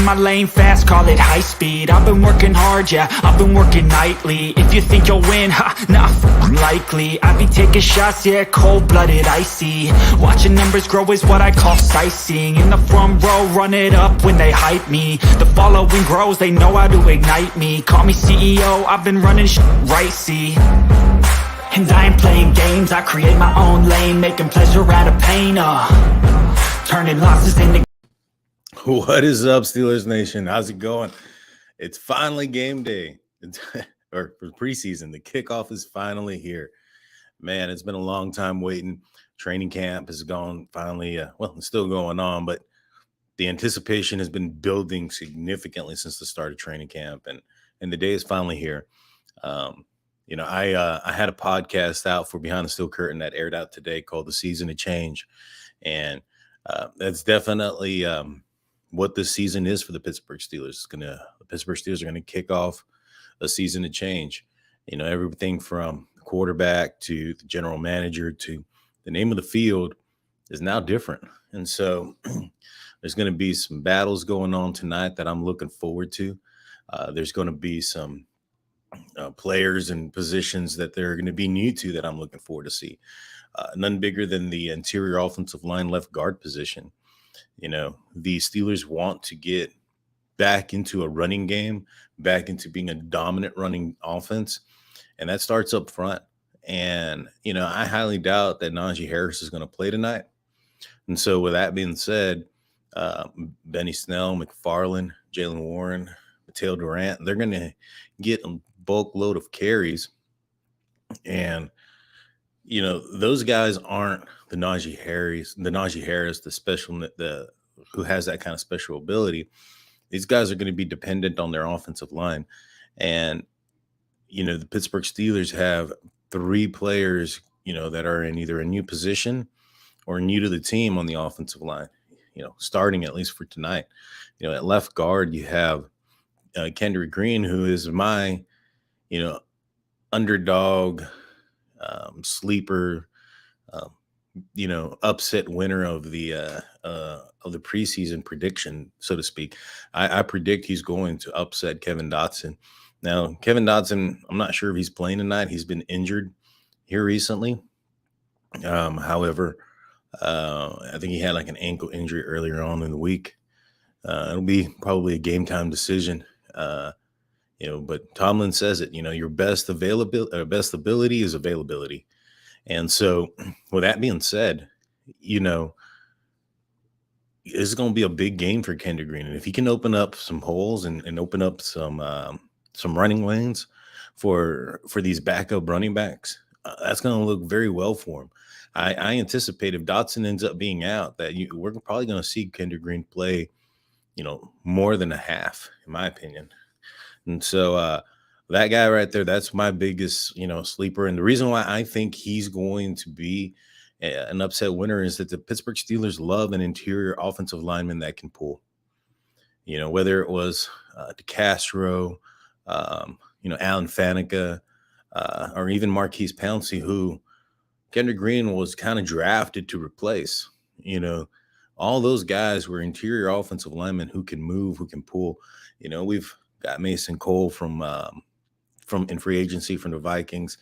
my lane fast, call it high speed. I've been working hard, yeah, I've been working nightly. If you think you'll win, nah, likely. I be taking shots, yeah, cold-blooded, icy. Watching numbers grow is what I call sightseeing. In the front row, run it up when they hype me. The following grows, they know how to ignite me. Call me CEO, I've been running right, see. And I ain't playing games, I create my own lane, making pleasure out of pain, turning losses into... What is up, Steelers Nation? How's it going? It's finally game day, or for preseason. The kickoff is finally here. Man, it's been a long time waiting. Training camp has gone finally, well, it's still going on, but the anticipation has been building significantly since the start of training camp, and the day is finally here. I had a podcast out for Behind the Steel Curtain that aired out today called The Season of Change, and that's definitely what this season is for the Pittsburgh Steelers. The Pittsburgh Steelers are going to kick off a season of change. You know, everything from quarterback to the general manager to the name of the field is now different. And so there's going to be some battles going on tonight that I'm looking forward to. There's going to be some players and positions that they're going to be new to that I'm looking forward to see. None bigger than the interior offensive line left guard position. You know, the Steelers want to get back into a running game, back into being a dominant running offense, and that starts up front. And, you know, I highly doubt that Najee Harris is going to play tonight. And so with that being said, Benny Snell, McFarland, Jalen Warren, Mateo Durant, they're going to get a bulk load of carries. And, you know, those guys aren't the Najee Harris, who has that kind of special ability. These guys are going to be dependent on their offensive line. And, you know, the Pittsburgh Steelers have 3 players, you know, that are in either a new position or new to the team on the offensive line, you know, starting at least for tonight. You know, at left guard, you have Kendrick Green, who is my, you know, underdog, sleeper, you know, upset winner of the preseason prediction, so to speak. I predict he's going to upset Kevin Dotson. Now, Kevin Dotson, I'm not sure if he's playing tonight. He's been injured here recently. However, I think he had like an ankle injury earlier on in the week. It'll be probably a game time decision. You know, but Tomlin says it, you know, your best ability is availability. And so with that being said, you know, it's going to be a big game for Kendrick Green. And if he can open up some holes and open up some running lanes for these backup running backs, that's going to look very well for him. I anticipate if Dotson ends up being out, that we're probably going to see Kendrick Green play, you know, more than a half, in my opinion. And so that guy right there, that's my biggest, you know, sleeper. And the reason why I think he's going to be an upset winner is that the Pittsburgh Steelers love an interior offensive lineman that can pull. You know, whether it was DeCastro, you know, Alan Faneca, or even Marquise Pouncey, who Kendrick Green was kind of drafted to replace. You know, all those guys were interior offensive linemen who can move, who can pull. You know, we've got Mason Cole from in free agency from the Vikings.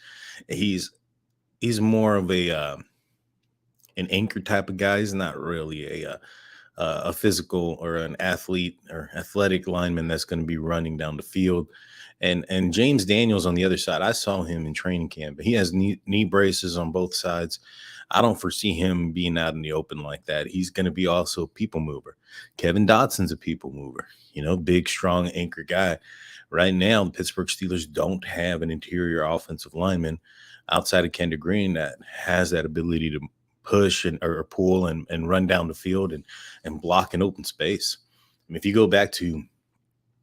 He's more of an anchor type of guy. He's not really a physical or an athlete or athletic lineman that's going to be running down the field. And James Daniels on the other side, I saw him in training camp. He has knee braces on both sides. I don't foresee him being out in the open like that. He's going to be also a people mover. Kevin Dotson's a people mover, you know, big, strong anchor guy. Right now, the Pittsburgh Steelers don't have an interior offensive lineman outside of Kendrick Green that has that ability to push or pull and run down the field and block an open space. I mean, if you go back to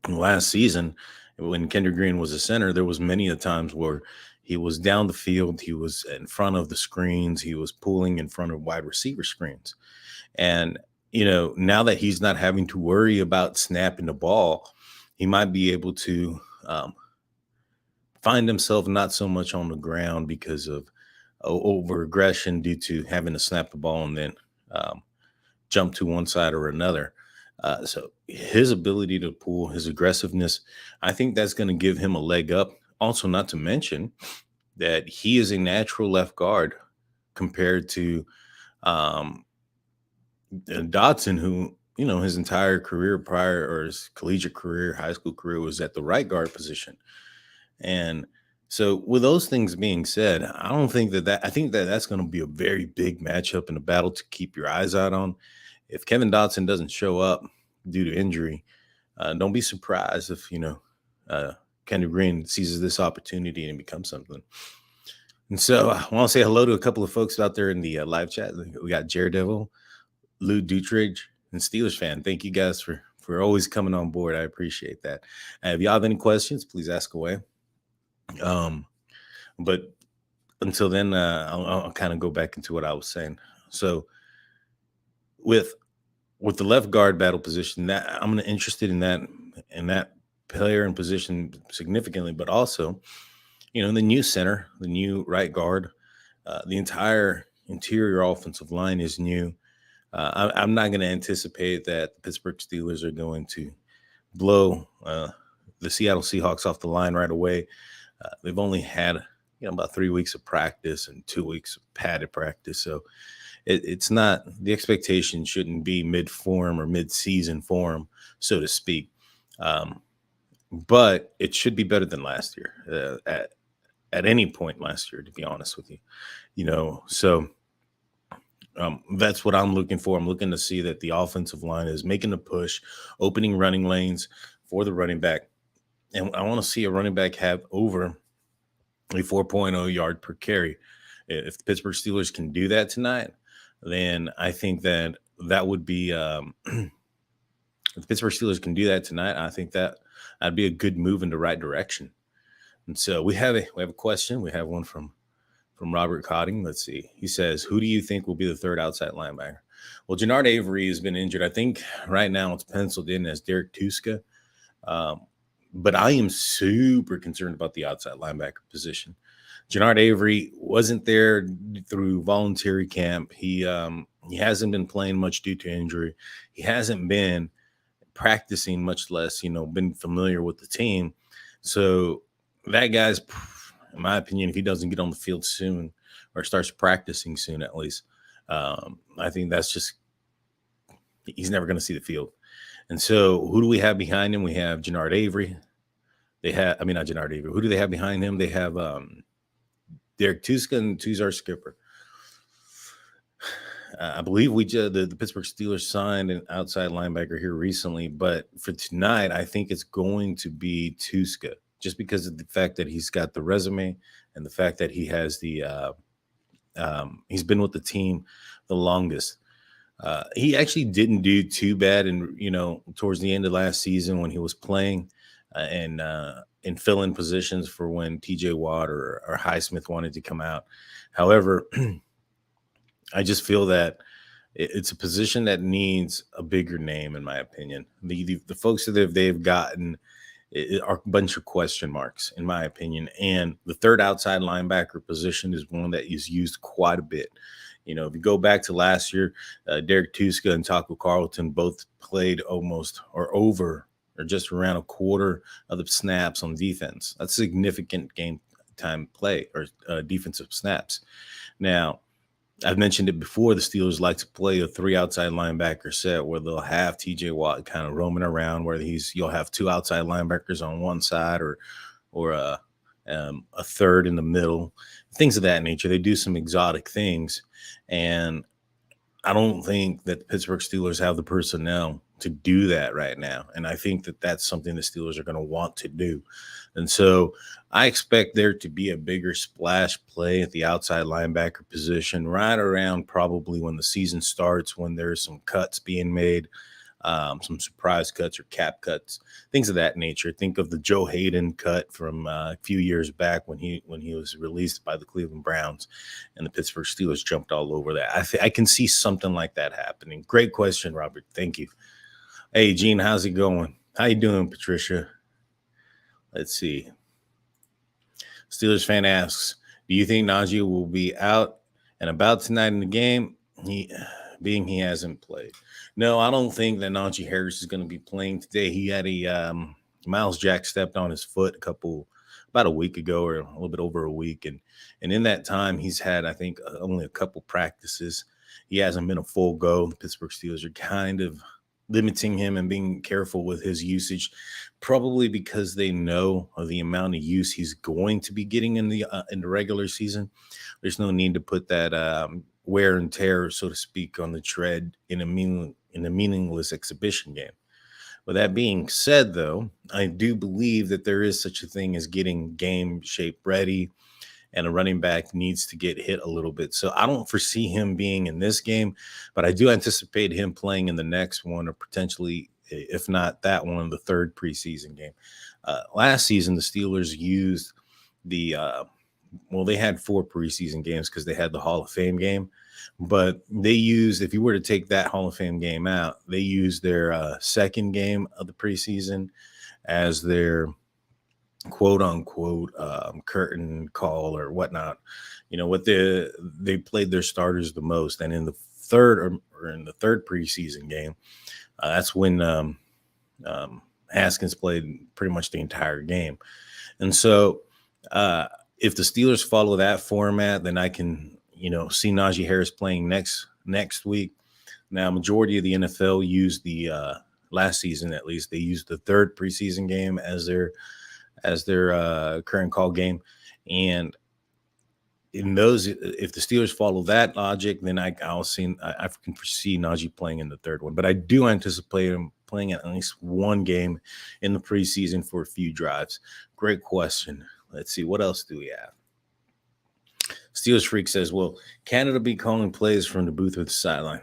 last season, when Kendrick Green was a center, there was many a times where he was down the field, he was in front of the screens, he was pulling in front of wide receiver screens. And, you know, now that he's not having to worry about snapping the ball, he might be able to find himself not so much on the ground because of over aggression due to having to snap the ball and then jump to one side or another. So his ability to pull, his aggressiveness, I think that's going to give him a leg up. Also, not to mention that he is a natural left guard compared to um, Dotson, who, his entire career prior, or his collegiate career, high school career, was at the right guard position. And so, with those things being said, I don't think I think that that's going to be a very big matchup and a battle to keep your eyes out on. If Kevin Dotson doesn't show up due to injury, don't be surprised if, Kenny Green seizes this opportunity and becomes something. And so, I want to say hello to a couple of folks out there in the live chat. We got Jared Devil, Lou Dutridge, and Steelers fan. Thank you guys for always coming on board. I appreciate that. If y'all have any questions, please ask away. But until then, I'll kind of go back into what I was saying. So with the left guard battle position, that I'm interested in that player and position significantly, but also, the new center, the new right guard, the entire interior offensive line is new. I'm not going to anticipate that the Pittsburgh Steelers are going to blow the Seattle Seahawks off the line right away. They've only had about 3 weeks of practice and 2 weeks of padded practice, so it's not, the expectation shouldn't be mid-form or mid-season form, so to speak. But it should be better than last year at any point last year, to be honest with you. So that's what I'm looking for. I'm looking to see that the offensive line is making a push, opening running lanes for the running back. And I want to see a running back have over a 4.0 yard per carry. If the Pittsburgh Steelers can do that tonight, then I think that would be if the Pittsburgh Steelers can do that tonight, I think that'd be a good move in the right direction. And so we have a question. We have one from Robert Cotting. Let's see. He says, who do you think will be the third outside linebacker? Well, Jannard Avery has been injured. I think right now it's penciled in as Derek Tuska. But I am super concerned about the outside linebacker position. Jannard Avery wasn't there through voluntary camp. He hasn't been playing much due to injury. He hasn't been practicing, much less, been familiar with the team. So that guy's, in my opinion, if he doesn't get on the field soon or starts practicing soon, at least, I think that's just, he's never going to see the field. And so who do we have behind him? We have Jannard Avery. Not Jannard Avery. Who do they have behind him? They have Derek Tuska and Tuzar Skipper. I believe the Pittsburgh Steelers signed an outside linebacker here recently, but for tonight, I think it's going to be Tuska, just because of the fact that he's got the resume and the fact that he has he's been with the team the longest. He actually didn't do too bad, towards the end of last season when he was playing and fill-in positions for when TJ Watt or Highsmith wanted to come out. However, I just feel that it's a position that needs a bigger name, in my opinion. The folks that they've gotten are a bunch of question marks, in my opinion. And the third outside linebacker position is one that is used quite a bit. If you go back to last year, Derek Tuska and Taco Carlton both played almost or over or just around a quarter of the snaps on defense. That's significant game time play or defensive snaps. Now, I've mentioned it before. The Steelers like to play a 3 outside linebacker set where they'll have TJ Watt kind of roaming around, where you'll have 2 outside linebackers on one side or a third in the middle, things of that nature. They do some exotic things, and I don't think that the Pittsburgh Steelers have the personnel to do that right now. And I think that that's something the Steelers are going to want to do. And so I expect there to be a bigger splash play at the outside linebacker position right around probably when the season starts, when there's some cuts being made, some surprise cuts or cap cuts, things of that nature. Think of the Joe Hayden cut from a few years back when he was released by the Cleveland Browns, and the Pittsburgh Steelers jumped all over that. I can see something like that happening. Great question, Robert. Thank you. Hey, Gene, how's it going? How you doing, Patricia? Let's see. Steelers fan asks, do you think Najee will be out and about tonight in the game? being he hasn't played. No, I don't think that Najee Harris is going to be playing today. He had a Miles Jack stepped on his foot about a week ago, or a little bit over a week, and in that time he's had, I think, only a couple practices. He hasn't been a full go. The Pittsburgh Steelers are kind of limiting him and being careful with his usage, probably because they know of the amount of use he's going to be getting in the regular season. There's no need to put that wear and tear, so to speak, on the tread in a meaningless exhibition game. With that being said, though, I do believe that there is such a thing as getting game shape ready, and a running back needs to get hit a little bit. So I don't foresee him being in this game, but I do anticipate him playing in the next one, or potentially, if not that one, the third preseason game. Last season, the Steelers used they had 4 preseason games because they had the Hall of Fame game, but they used, if you were to take that Hall of Fame game out, they used their second game of the preseason as their quote unquote curtain call or whatnot. What they played their starters the most, and in the third preseason game, that's when Haskins played pretty much the entire game. And so if the Steelers follow that format, then I can see Najee Harris playing next week. Now, majority of the NFL used the last season, at least, they used the third preseason game as their current call game. And in those, if the Steelers follow that logic, then I can foresee Najee playing in the third one. But I do anticipate him playing at least one game in the preseason for a few drives. Great question. Let's see, what else do we have? Steelers Freak says, will Canada be calling plays from the booth or the sideline?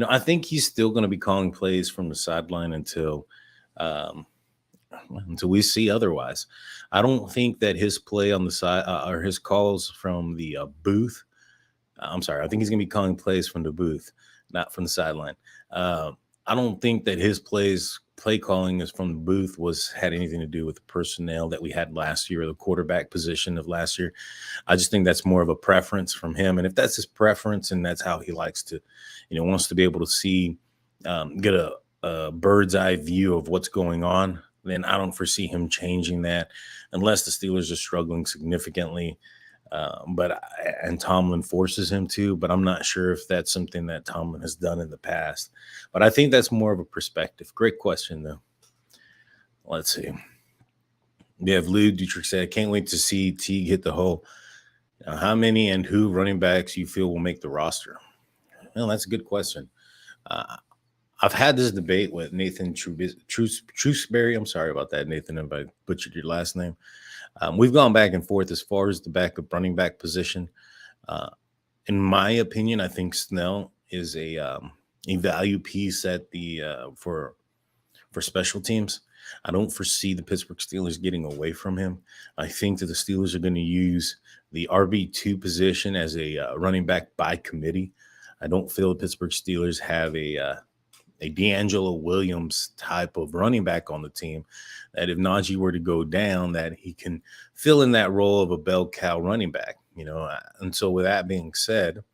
I think he's still going to be calling plays from the sideline until we see otherwise. I don't think that his play on the side or his calls from the booth. I think he's going to be calling plays from the booth, not from the sideline. I don't think that his play calling is from the booth had anything to do with the personnel that we had last year, or the quarterback position of last year. I just think that's more of a preference from him. And if that's his preference and that's how he likes to, wants to be able to see, get a bird's eye view of what's going on, then I don't foresee him changing that unless the Steelers are struggling significantly. And Tomlin forces him to, but I'm not sure if that's something that Tomlin has done in the past. But I think that's more of a perspective. Great question, though. Let's see. We have Lou Dietrich said, I can't wait to see Teague hit the hole. Now, how many and who running backs you feel will make the roster? Well, that's a good question. I've had this debate with Nathan Truesbury. I'm sorry about that, Nathan, if I butchered your last name. We've gone back and forth as far as the backup running back position. In my opinion, I think Snell is a value piece at the for special teams. I don't foresee the Pittsburgh Steelers getting away from him. I think that the Steelers are going to use the RB2 position as a running back by committee. I don't feel the Pittsburgh Steelers have a D'Angelo Williams type of running back on the team, that if Najee were to go down, that he can fill in that role of a bell cow running back, And so with that being said,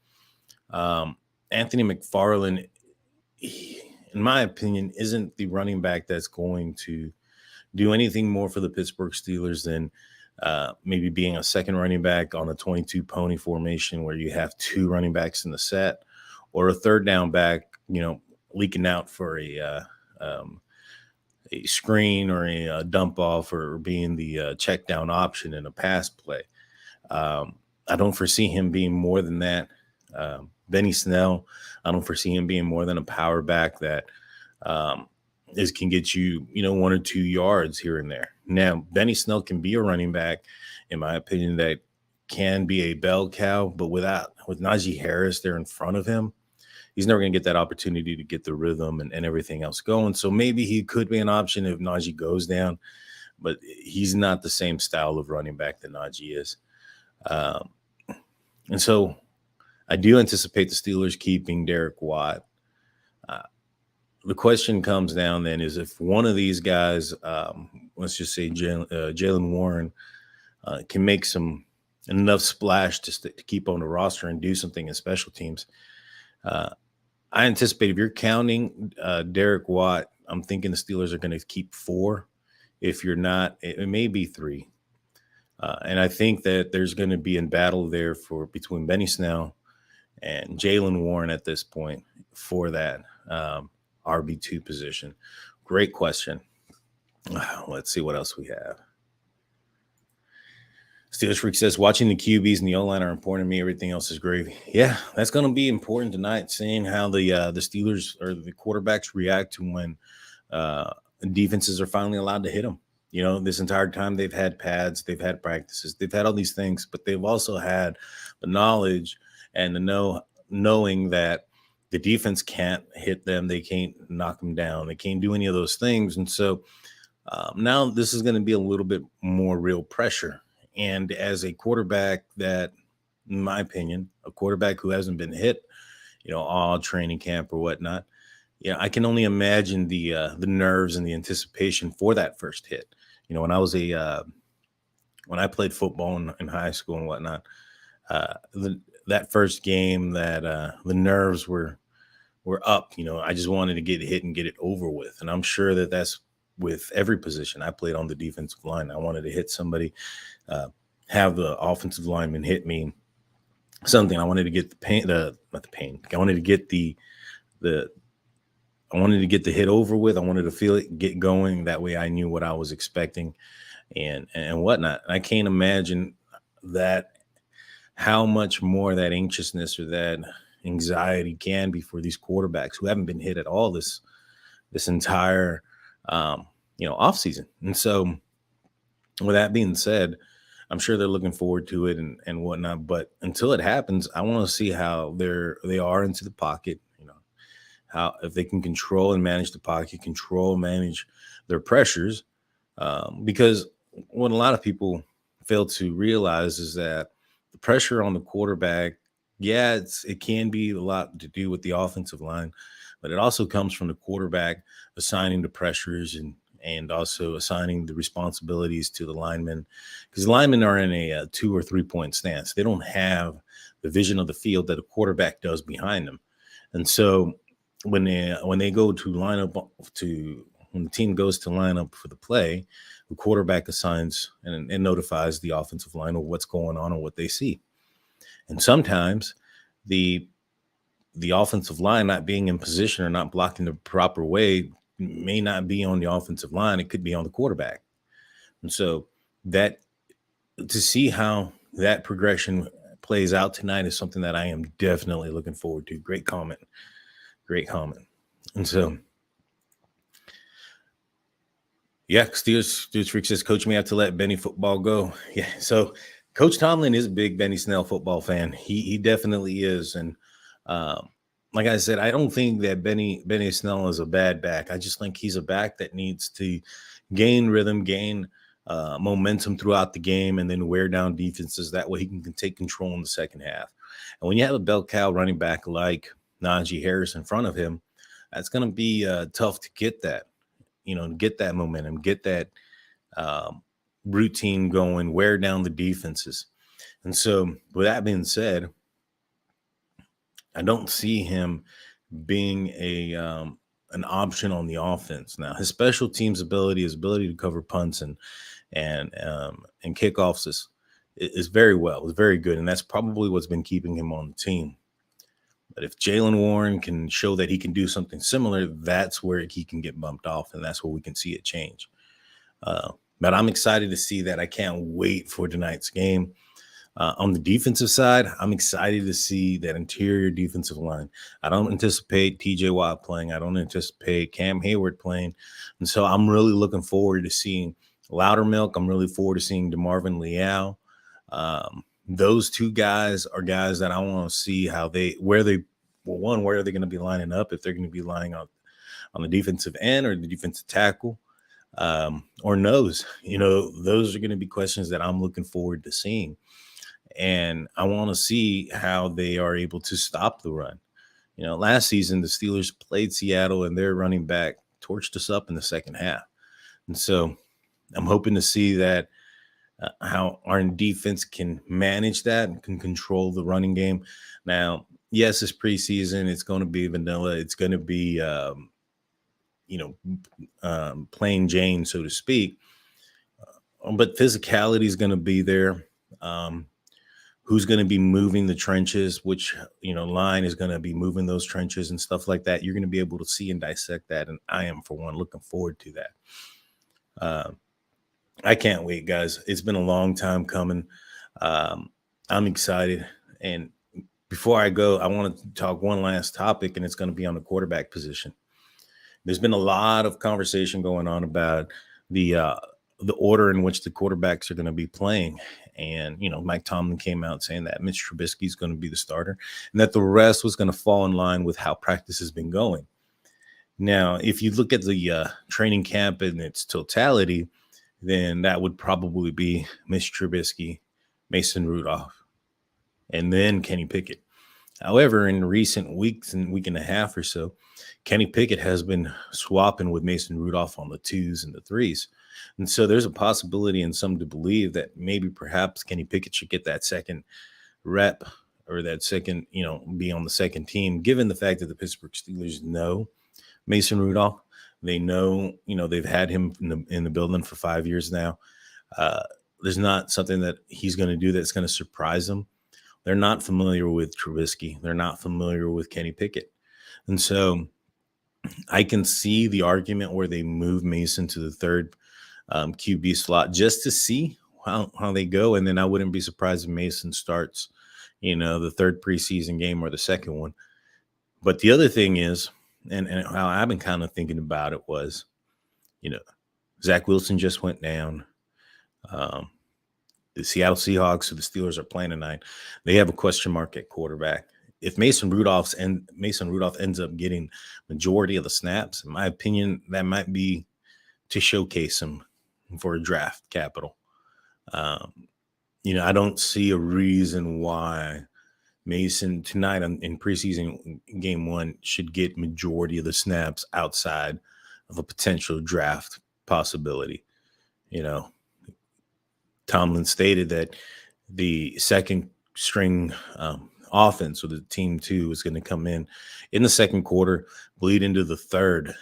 Anthony McFarland, in my opinion, isn't the running back that's going to do anything more for the Pittsburgh Steelers than maybe being a second running back on a 22 pony formation where you have 2 running backs in the set, or a third down back, leaking out for a screen or a dump off, or being the check down option in a pass play. I don't foresee him being more than that. Benny Snell, I don't foresee him being more than a power back that can get you, 1 or 2 yards here and there. Now, Benny Snell can be a running back, in my opinion, that can be a bell cow, but with Najee Harris there in front of him, he's never going to get that opportunity to get the rhythm and everything else going. So maybe he could be an option if Najee goes down, but he's not the same style of running back that Najee is. And so I do anticipate the Steelers keeping Derek Watt. The question comes down then is if one of these guys, let's just say Jaylen Warren, can make enough splash to keep on the roster and do something in special teams, I anticipate if you're counting Derek Watt, I'm thinking the Steelers are going to keep 4. If you're not, it may be 3. And I think that there's going to be a battle there for between Benny Snell and Jalen Warren at this point for that RB2 position. Great question. Let's see what else we have. Steelers Freak says, watching the QBs and the O-line are important to me. Everything else is gravy. Yeah, that's going to be important tonight, seeing how the Steelers or the quarterbacks react to when defenses are finally allowed to hit them. You know, this entire time they've had pads, they've had practices, they've had all these things, but they've also had the knowledge and the knowing that the defense can't hit them, they can't knock them down, they can't do any of those things. And so now this is going to be a little bit more real pressure. And as a quarterback that, in my opinion, a quarterback who hasn't been hit, you know, all training camp or whatnot, yeah, I can only imagine the nerves and the anticipation for that first hit. You know, when I was when I played football in high school and whatnot, that first game, that the nerves were up. You know, I just wanted to get hit and get it over with. And I'm sure that that's with every position. I played on the defensive line. I wanted to hit somebody, have the offensive lineman hit me something. I wanted to get the pain, not the pain. I wanted to get I wanted to get the hit over with. I wanted to feel it get going. That way I knew what I was expecting and whatnot. And I can't imagine that how much more that anxiousness or that anxiety can be for these quarterbacks who haven't been hit at all this entire off season. And so with that being said, I'm sure they're looking forward to it and whatnot. But until it happens, I want to see how they are into the pocket. You know, how if they can control and manage the pocket, manage their pressures. Because what a lot of people fail to realize is that the pressure on the quarterback, yeah, it can be a lot to do with the offensive line, but it also comes from the quarterback assigning the pressures and also assigning the responsibilities to the linemen, because the linemen are in a 2 or 3 point stance. They don't have the vision of the field that a quarterback does behind them. And so when they go to line up when the team goes to line up for the play, the quarterback assigns and notifies the offensive line of what's going on and what they see. And sometimes the offensive line not being in position or not blocking the proper way may not be on the offensive line. It could be on the quarterback. And so that to see how that progression plays out tonight is something that I am definitely looking forward to. Great comment. And so, yeah, Steelers Freak says, Coach may have to let Benny football go. Yeah, so Coach Tomlin is a big Benny Snell football fan. He definitely is. And like I said, I don't think that Benny Snell is a bad back. I just think he's a back that needs to gain rhythm, gain momentum throughout the game, and then wear down defenses. That way he can take control in the second half. And when you have a bell cow running back like Najee Harris in front of him, that's going to be tough to get that, get that momentum, get that routine going, wear down the defenses. And so with that being said, I don't see him being an option on the offense. Now, his special teams ability, his ability to cover punts and kickoffs is very good, and that's probably what's been keeping him on the team. But if Jalen Warren can show that he can do something similar, that's where he can get bumped off, and that's where we can see it change. But I'm excited to see that. I can't wait for tonight's game. On the defensive side, I'm excited to see that interior defensive line. I don't anticipate TJ Watt playing. I don't anticipate Cam Hayward playing. And so I'm really looking forward to seeing Loudermilk. I'm really forward to seeing DeMarvin Leal. Those two guys are guys that I want to see where are they going to be lining up, if they're going to be lining up on the defensive end or the defensive tackle or nose. Those are going to be questions that I'm looking forward to seeing. And I want to see how they are able to stop the run. Last season, the Steelers played Seattle and their running back torched us up in the second half. And so I'm hoping to see that how our defense can manage that and can control the running game. Now, yes, it's preseason. It's going to be vanilla. It's going to be, plain Jane, so to speak. But physicality is going to be there. Um, who's going to be moving the trenches? Which line is going to be moving those trenches and stuff like that? You're going to be able to see and dissect that, and I am, for one, looking forward to that. I can't wait, guys. It's been a long time coming. I'm excited, and before I go, I want to talk one last topic, and it's going to be on the quarterback position. There's been a lot of conversation going on about the order in which the quarterbacks are going to be playing. And, Mike Tomlin came out saying that Mitch Trubisky is going to be the starter and that the rest was going to fall in line with how practice has been going. Now, if you look at the training camp in its totality, then that would probably be Mitch Trubisky, Mason Rudolph, and then Kenny Pickett. However, in recent weeks and week and a half or so, Kenny Pickett has been swapping with Mason Rudolph on the 2s and the 3s. And so there's a possibility in some to believe that maybe perhaps Kenny Pickett should get that second rep or that second, be on the second team, given the fact that the Pittsburgh Steelers know Mason Rudolph. They know, they've had him in the building for 5 years now. There's not something that he's going to do that's going to surprise them. They're not familiar with Trubisky. They're not familiar with Kenny Pickett. And so I can see the argument where they move Mason to the third QB slot just to see how they go. And then I wouldn't be surprised if Mason starts, the third preseason game or the second one. But the other thing is, and how I've been kind of thinking about it was, Zach Wilson just went down. The Seattle Seahawks, who the Steelers are playing tonight, they have a question mark at quarterback. If Mason Rudolph ends up getting majority of the snaps, in my opinion, that might be to showcase him for a draft capital. I don't see a reason why Mason tonight in preseason game 1 should get majority of the snaps outside of a potential draft possibility. Tomlin stated that the second string offense, or the team 2, is going to come in the second quarter, bleed into the third.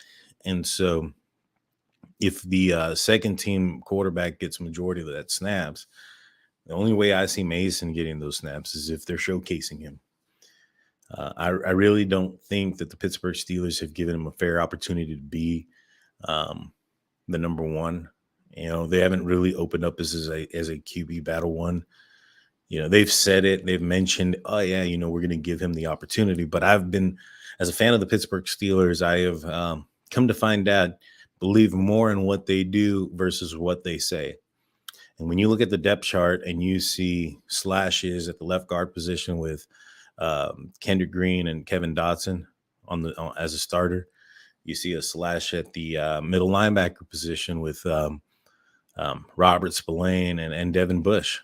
And so if the second team quarterback gets majority of that snaps, the only way I see Mason getting those snaps is if they're showcasing him. I really don't think that the Pittsburgh Steelers have given him a fair opportunity to be the number 1. They haven't really opened up as a QB battle 1. They've said it. They've mentioned, oh, yeah, we're going to give him the opportunity. But I've been, as a fan of the Pittsburgh Steelers, I have come to find out, believe more in what they do versus what they say. And when you look at the depth chart and you see slashes at the left guard position with Kendrick Green and Kevin Dotson as a starter, you see a slash at the middle linebacker position with Robert Spillane and Devin Bush.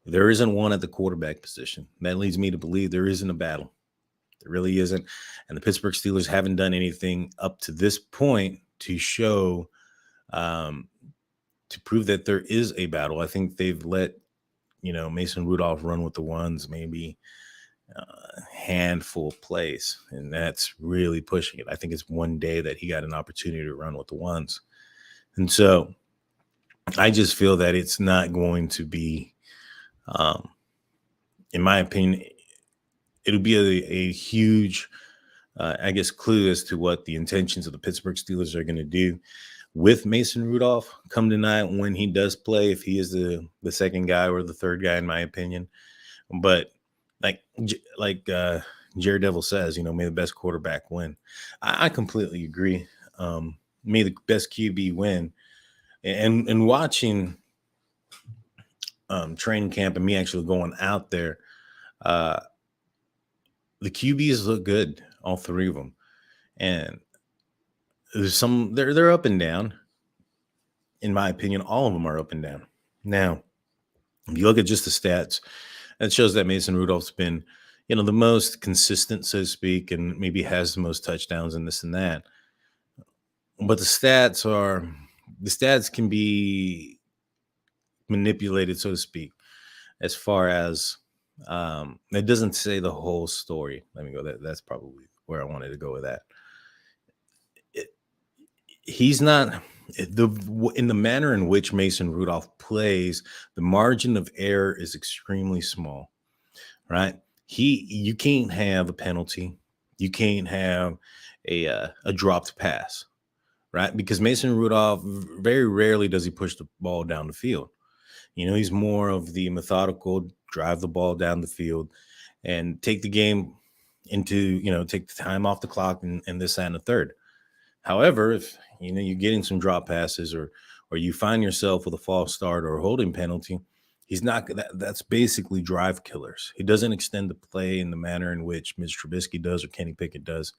There isn't one at the quarterback position. That leads me to believe there isn't a battle. There really isn't. And the Pittsburgh Steelers haven't done anything up to this point to show, to prove that there is a battle. I think they've let, Mason Rudolph run with the ones, maybe a handful of plays. And that's really pushing it. I think it's one day that he got an opportunity to run with the ones. And so I just feel that it's not going to be, in my opinion, it'll be a huge, clue as to what the intentions of the Pittsburgh Steelers are going to do with Mason Rudolph come tonight when he does play, if he is the second guy or the third guy, in my opinion. But like Jared Devil says, may the best quarterback win. I completely agree. May the best QB win. And watching training camp and me actually going out there, the QBs look good, all 3 of them. And there's they're up and down. In my opinion, all of them are up and down. Now, if you look at just the stats, it shows that Mason Rudolph's been, the most consistent, so to speak, and maybe has the most touchdowns and this and that. But the stats can be manipulated, so to speak, as far as It doesn't say the whole story. Let me go. That's probably where I wanted to go with that. It, he's not in the manner in which Mason Rudolph plays. The margin of error is extremely small, right? You can't have a penalty, you can't have a dropped pass, right? Because Mason Rudolph very rarely does he push the ball down the field. He's more of the methodical, drive the ball down the field and take the game into, take the time off the clock and this, that, and the third. However, if you're getting some drop passes or you find yourself with a false start or a holding penalty, he's not that's basically drive killers. He doesn't extend the play in the manner in which Mitch Trubisky does or Kenny Pickett does.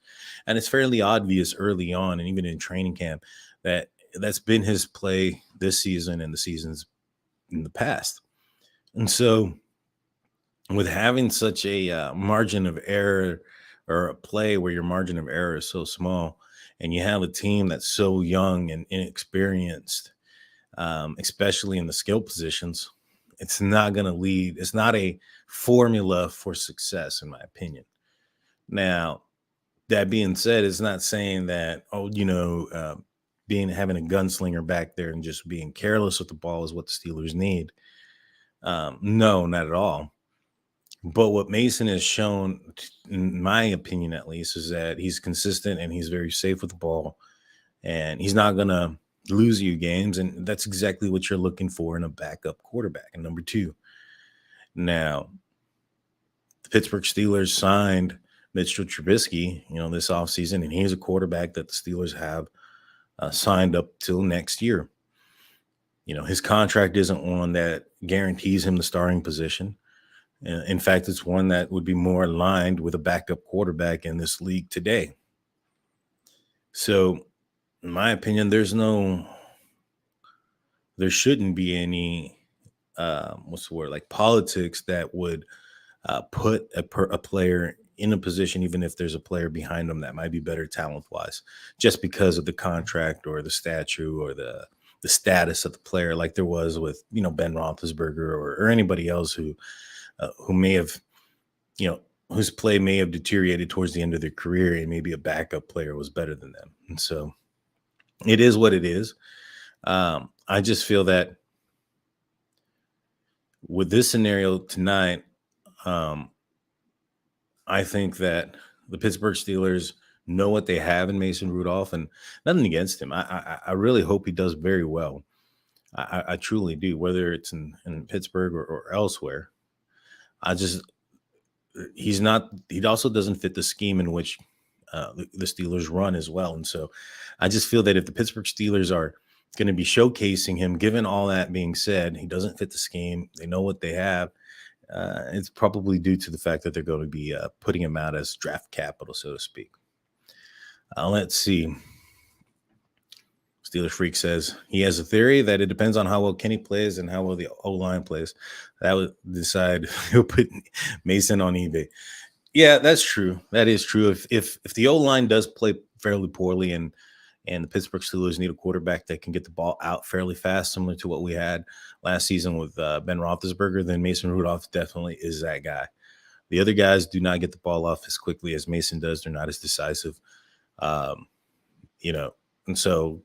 And it's fairly obvious early on and even in training camp that that's been his play this season and the seasons in the past. And so with having such a margin of error or a play where your margin of error is so small and you have a team that's so young and inexperienced, especially in the skill positions, it's not going to lead. It's not a formula for success, in my opinion. Now, that being said, it's not saying that, having a gunslinger back there and just being careless with the ball is what the Steelers need. No, not at all. But what Mason has shown, in my opinion at least, is that he's consistent and he's very safe with the ball. And he's not going to lose you games. And that's exactly what you're looking for in a backup quarterback. And number two, now, the Pittsburgh Steelers signed Mitchell Trubisky, this offseason, and he's a quarterback that the Steelers have signed up till next year. His contract isn't one that guarantees him the starting position. In fact, it's one that would be more aligned with a backup quarterback in this league today. So, in my opinion, there shouldn't be any, politics that would put a player in a position, even if there's a player behind them that might be better talent-wise, just because of the contract or the stature or the status of the player, like there was with, Ben Roethlisberger or anybody else who may have, whose play may have deteriorated towards the end of their career and maybe a backup player was better than them. And so it is what it is. I just feel that with this scenario tonight, I think that the Pittsburgh Steelers know what they have in Mason Rudolph, and nothing against him. I really hope he does very well. I truly do, whether it's in Pittsburgh or elsewhere. He also doesn't fit the scheme in which the Steelers run as well. And so I just feel that if the Pittsburgh Steelers are going to be showcasing him, given all that being said, he doesn't fit the scheme. They know what they have. It's probably due to the fact that they're going to be putting him out as draft capital, so to speak. Let's see. Steelers Freak says he has a theory that it depends on how well Kenny plays and how well the O-line plays. That would decide he'll put Mason on eBay. Yeah, that's true. That is true. If the O-line does play fairly poorly and the Pittsburgh Steelers need a quarterback that can get the ball out fairly fast, similar to what we had last season with Ben Roethlisberger, then Mason Rudolph definitely is that guy. The other guys do not get the ball off as quickly as Mason does. They're not as decisive, and so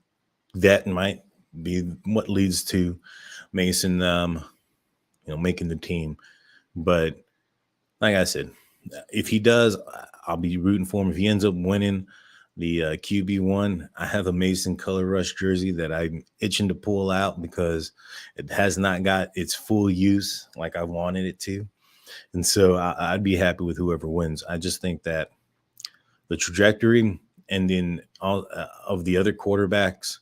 that might be what leads to Mason, making the team. But like I said, if he does, I'll be rooting for him. If he ends up winning the QB1, I have a Mason Color Rush jersey that I'm itching to pull out because it has not got its full use like I wanted it to. And so I'd be happy with whoever wins. I just think that the trajectory and then all of the other quarterbacks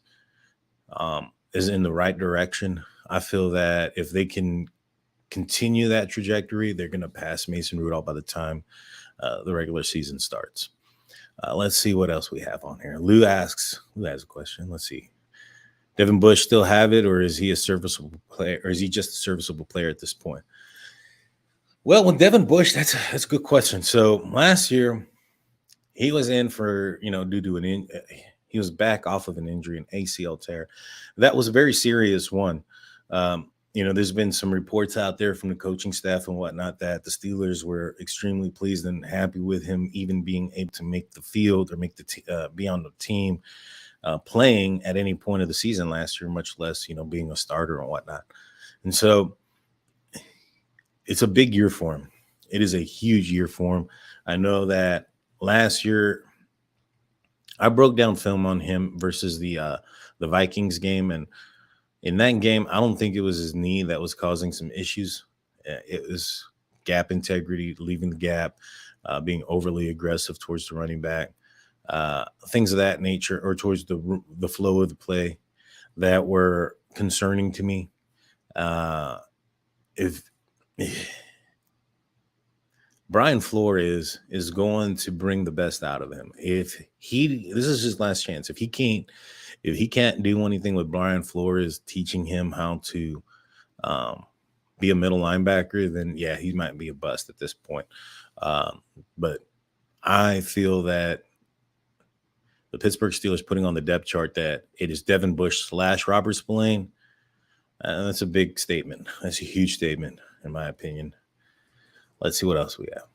is in the right direction. I feel that if they can continue that trajectory, they're going to pass Mason Rudolph by the time the regular season starts. Let's see what else we have on here. Lou has a question. Let's see. Devin Bush still have it, or is he a serviceable player, or is he just a serviceable player at this point? Well, with Devin Bush, that's a good question. So last year, he was in for, due to he was back off of an injury, an ACL tear. That was a very serious one. there's been some reports out there from the coaching staff and whatnot that the Steelers were extremely pleased and happy with him even being able to make the field or be on the team playing at any point of the season last year, much less, being a starter and whatnot. And so it's a big year for him. It is a huge year for him. I know that last year I broke down film on him versus the Vikings game, and in that game, I don't think it was his knee that was causing some issues. It was gap integrity, leaving the gap, being overly aggressive towards the running back, things of that nature, or towards the flow of the play that were concerning to me. If Brian Flores is going to bring the best out of him. This is his last chance. If he can't do anything with Brian Flores teaching him how to be a middle linebacker, then yeah, he might be a bust at this point. But I feel that the Pittsburgh Steelers putting on the depth chart that it is Devin Bush / Robert Spillane, that's a big statement. That's a huge statement, in my opinion. Let's see what else we have.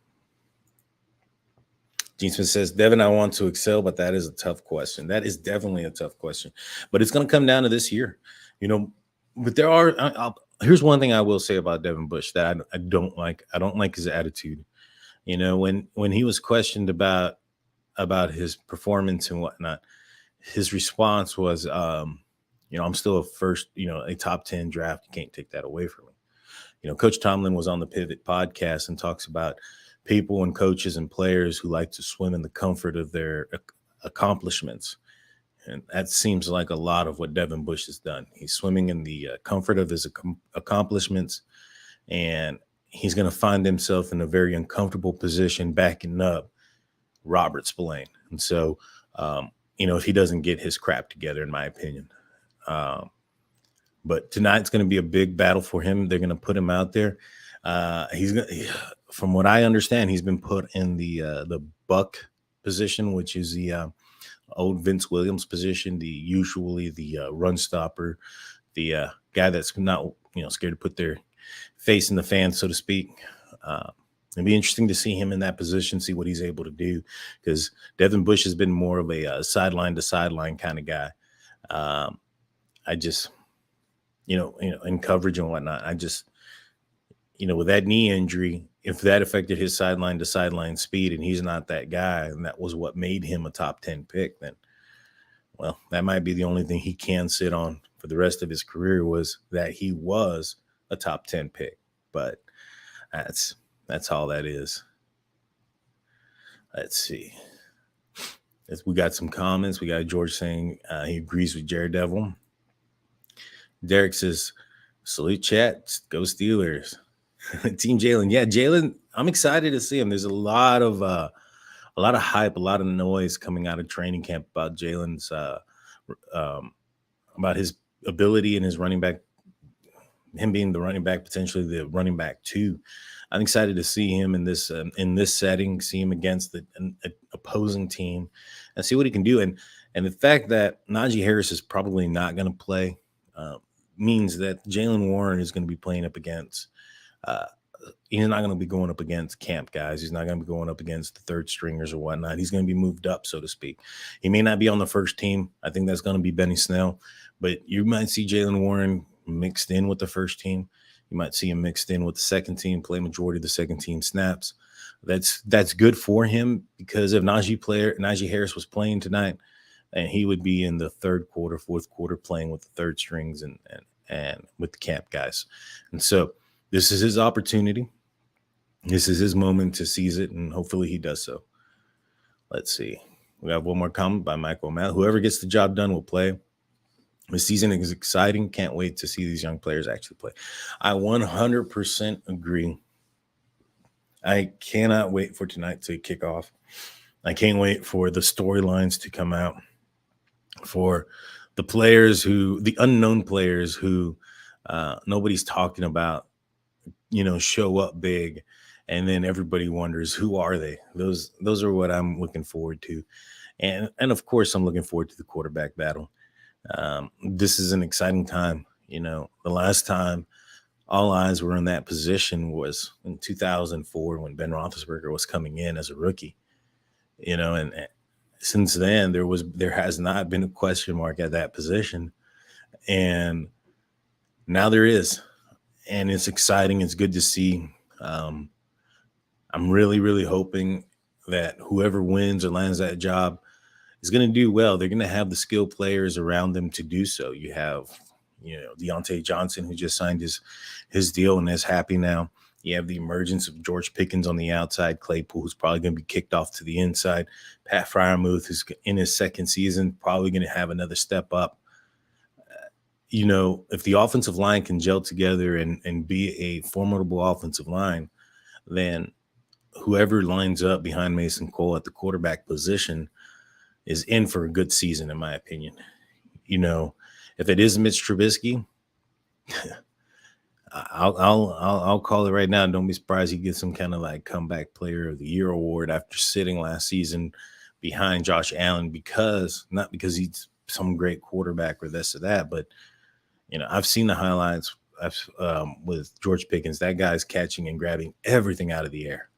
Gene Smith says, Devin, I want to excel, but that is a tough question. That is definitely a tough question. But it's going to come down to this year. But here's one thing I will say about Devin Bush that I don't like. I don't like his attitude. When he was questioned about his performance and whatnot, his response was, I'm still a top 10 draft. You can't take that away from me. Coach Tomlin was on the Pivot podcast and talks about people and coaches and players who like to swim in the comfort of their accomplishments. And that seems like a lot of what Devin Bush has done. He's swimming in the comfort of his accomplishments, and he's going to find himself in a very uncomfortable position backing up Robert Spillane. And so, if he doesn't get his crap together, in my opinion. But tonight's going to be a big battle for him. They're going to put him out there. From what I understand, he's been put in the buck position, which is the old Vince Williams position, usually the run stopper, the guy that's not scared to put their face in the fan, so to speak. It'd be interesting to see him in that position, see what he's able to do, because Devin Bush has been more of a sideline to sideline kind of guy. I just, in coverage and whatnot, I just, with that knee injury, if that affected his sideline to sideline speed and he's not that guy, and that was what made him a top 10 pick, then, well, that might be the only thing he can sit on for the rest of his career, was that he was a top 10 pick. But that's all that is. Let's see. We got some comments. We got George saying he agrees with Jared Devil. Derek says, salute chat, go Steelers. Team Jalen. Yeah, Jalen, I'm excited to see him. There's a lot of hype, a lot of noise coming out of training camp about Jalen's about his ability and his running back, him being the running back, potentially the running back too. I'm excited to see him in this setting, see him against an opposing team, and see what he can do. And the fact that Najee Harris is probably not going to play means that Jalen Warren is going to be playing up against. He's not going to be going up against camp guys. He's not going to be going up against the third stringers or whatnot. He's going to be moved up, so to speak. He may not be on the first team. I think that's going to be Benny Snell, but you might see Jalen Warren mixed in with the first team. You might see him mixed in with the second team, play majority of the second team snaps. That's good for him, because if Najee Harris was playing tonight, and he would be in the third quarter, fourth quarter, playing with the third strings and with the camp guys. And so this is his opportunity. This is his moment to seize it, and hopefully he does so. Let's see. We have one more comment by Michael O'Malley. Whoever gets the job done will play. The season is exciting. Can't wait to see these young players actually play. I 100% agree. I cannot wait for tonight to kick off. I can't wait for the storylines to come out, for the unknown players who nobody's talking about, show up big, and then everybody wonders, who are they? Those are what I'm looking forward to. And of course, I'm looking forward to the quarterback battle. This is an exciting time. The last time all eyes were in that position was in 2004 when Ben Roethlisberger was coming in as a rookie. And since then there has not been a question mark at that position, and now there is, and it's exciting. It's good to see. Um, I'm really, really hoping that whoever wins or lands that job is going to do well. They're going to have the skilled players around them to do so. You have, Deontay Johnson, who just signed his deal and is happy now. You have the emergence of George Pickens on the outside, Claypool, who's probably going to be kicked off to the inside, Pat Fryermuth, who's in his second season, probably going to have another step up. If the offensive line can gel together and be a formidable offensive line, then whoever lines up behind Mason Cole at the quarterback position is in for a good season, in my opinion. If it is Mitch Trubisky, I'll call it right now. Don't be surprised he gets some kind of like comeback player of the year award after sitting last season behind Josh Allen, not because he's some great quarterback or this or that, but I've seen the highlights with George Pickens. That guy's catching and grabbing everything out of the air.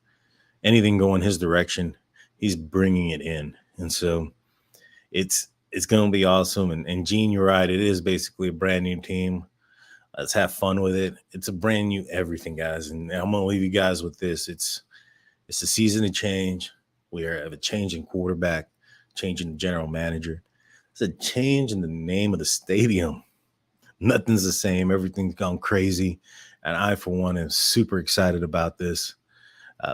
Anything going his direction, he's bringing it in. And so it's going to be awesome. And Gene, you're right. It is basically a brand new team. Let's have fun with it. It's a brand new everything, guys. And I'm going to leave you guys with this. It's a season of change. We have a change in quarterback, change in the general manager. It's a change in the name of the stadium. Nothing's the same. Everything's gone crazy. And I, for one, am super excited about this.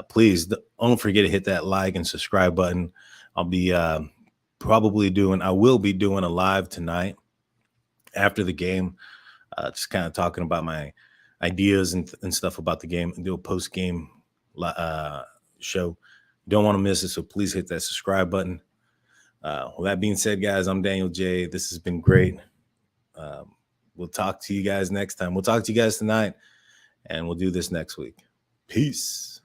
Please don't forget to hit that like and subscribe button. I'll be I will be doing a live tonight after the game, just kind of talking about my ideas and stuff about the game, and do a post-game show. You don't want to miss it, so please hit that subscribe button. With that being said, guys, I'm Daniel J. This has been great. We'll talk to you guys next time. We'll talk to you guys tonight, and we'll do this next week. Peace.